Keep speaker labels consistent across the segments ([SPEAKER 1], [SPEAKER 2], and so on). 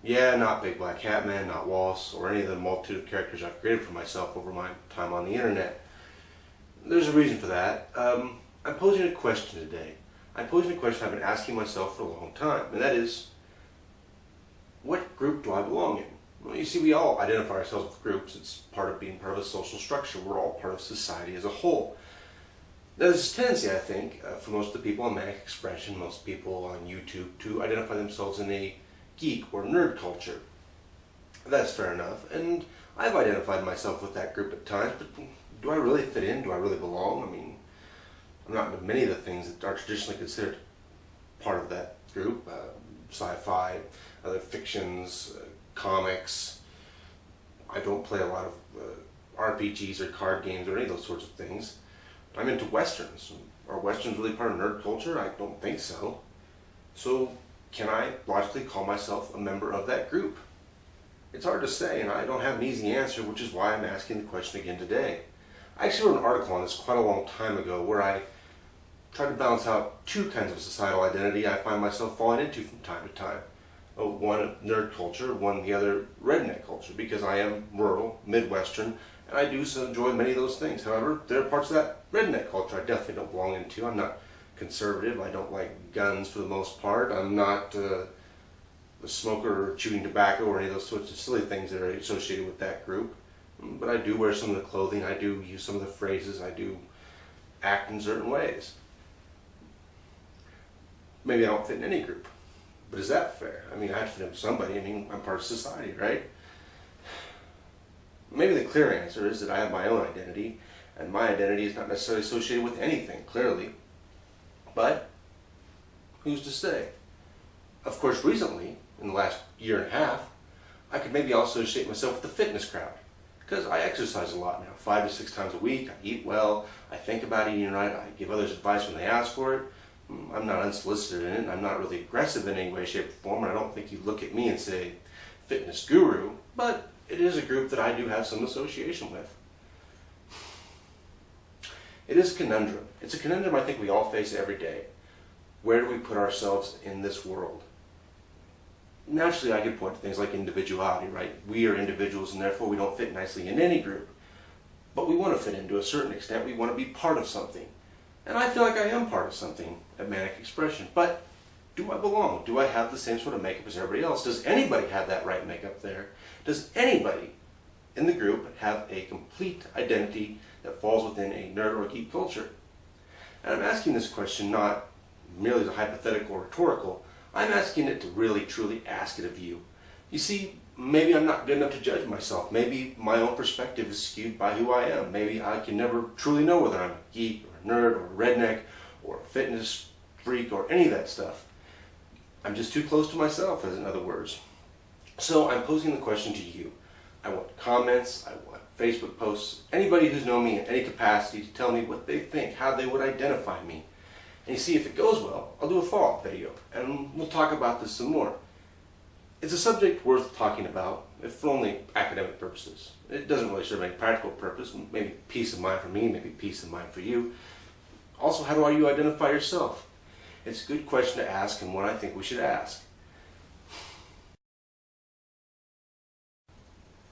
[SPEAKER 1] Yeah, not BigBlackHatMan, not Waltz, or any of the multitude of characters I've created for myself over my time on the internet. There's a reason for that. I'm posing a question today. I'm posing a question I've been asking myself for a long time, and that is, what group do I belong in? Well, you see, we all identify ourselves with groups. It's part of being part of a social structure. We're all part of society as a whole. Now, there's a tendency, I think, for most of the people on Manic Expression, most people on YouTube, to identify themselves in a geek or nerd culture. That's fair enough, and I've identified myself with that group at times, but do I really fit in? Do I really belong? I mean, I'm not into many of the things that are traditionally considered part of that group. Sci-fi, other fictions, comics. I don't play a lot of RPGs or card games or any of those sorts of things. I'm into Westerns. Are Westerns really part of nerd culture? I don't think so. So can I logically call myself a member of that group? It's hard to say, and I don't have an easy answer, which is why I'm asking the question again today. I actually wrote an article on this quite a long time ago where I tried to balance out two kinds of societal identity I find myself falling into from time to time. One nerd culture, one the other redneck culture, because I am rural, Midwestern, and I do so enjoy many of those things. However, there are parts of that redneck culture I definitely don't belong into. I'm not conservative. I don't like guns for the most part. I'm not a smoker or chewing tobacco or any of those sorts of silly things that are associated with that group. But I do wear some of the clothing. I do use some of the phrases. I do act in certain ways. Maybe I don't fit in any group. But is that fair? I mean, I have to fit in with somebody. I mean, I'm part of society, right? Maybe the clear answer is that I have my own identity, and my identity is not necessarily associated with anything, clearly. But who's to say? Of course, recently, in the last year and a half, I could maybe also associate myself with the fitness crowd. Because I exercise a lot now, 5 to 6 times a week. I eat well. I think about eating right. I give others advice when they ask for it. I'm not unsolicited in it. I'm not really aggressive in any way, shape, or form. And I don't think you look at me and say, fitness guru. But it is a group that I do have some association with. It is a conundrum. It's a conundrum I think we all face every day. Where do we put ourselves in this world? Naturally, I could point to things like individuality, right? We are individuals and therefore we don't fit nicely in any group. But we want to fit in to a certain extent. We want to be part of something. And I feel like I am part of something at Manic Expression. But do I belong? Do I have the same sort of makeup as everybody else? Does anybody have that right makeup there? Does anybody in the group have a complete identity that falls within a nerd or geek culture? And I'm asking this question not merely as a hypothetical or rhetorical. I'm asking it to really, truly ask it of you. You see, maybe I'm not good enough to judge myself. Maybe my own perspective is skewed by who I am. Maybe I can never truly know whether I'm a geek or a nerd or a redneck or a fitness freak or any of that stuff. I'm just too close to myself, in other words. So I'm posing the question to you. I want comments, I want Facebook posts, anybody who's known me in any capacity to tell me what they think, how they would identify me. And you see, if it goes well, I'll do a follow-up video, and we'll talk about this some more. It's a subject worth talking about, if for only academic purposes. It doesn't really serve any practical purpose, maybe peace of mind for me, maybe peace of mind for you. Also, how do you identify yourself? It's a good question to ask, and one I think we should ask.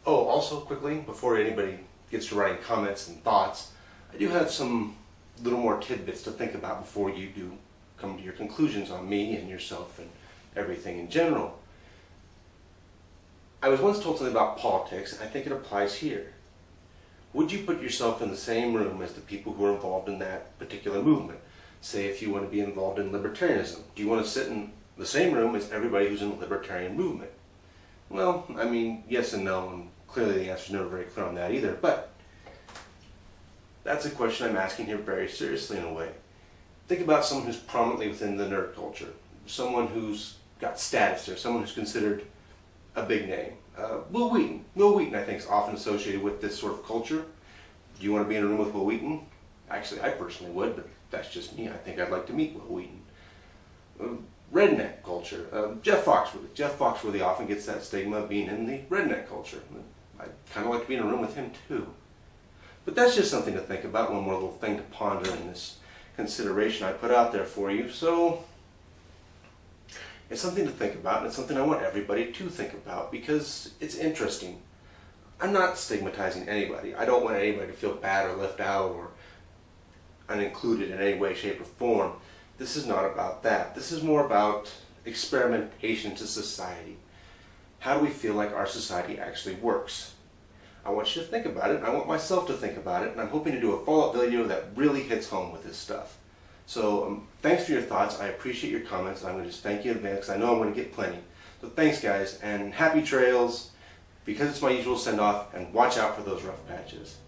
[SPEAKER 1] Oh, also quickly, before anybody gets to writing comments and thoughts, I do have some little more tidbits to think about before you do come to your conclusions on me and yourself and everything in general. I was once told something about politics, and I think it applies here. Would you put yourself in the same room as the people who are involved in that particular movement? Say if you want to be involved in libertarianism, do you want to sit in the same room as everybody who's in the libertarian movement? Well, I mean, yes and no, and clearly the answer is never very clear on that either, but that's a question I'm asking here very seriously in a way. Think about someone who's prominently within the nerd culture, someone who's got status there, someone who's considered a big name. Will Wheaton. Will Wheaton, I think, is often associated with this sort of culture. Do you want to be in a room with Will Wheaton? Actually, I personally would, but that's just me. I think I'd like to meet Will Wheaton. Redneck culture. Jeff Foxworthy. Jeff Foxworthy often gets that stigma of being in the redneck culture. I'd kind of like to be in a room with him too. But that's just something to think about, one more little thing to ponder in this consideration I put out there for you. So It's something to think about, and it's something I want everybody to think about because it's interesting. I'm not stigmatizing anybody. I don't want anybody to feel bad or left out or unincluded in any way, shape, or form. This is not about that. This is more about experimentation to society. How do we feel like our society actually works? I want you to think about it, and I want myself to think about it, and I'm hoping to do a follow-up video that really hits home with this stuff. So thanks for your thoughts. I appreciate your comments. I'm going to just thank you in advance because I know I'm going to get plenty. So thanks, guys, and happy trails because it's my usual send-off, and watch out for those rough patches.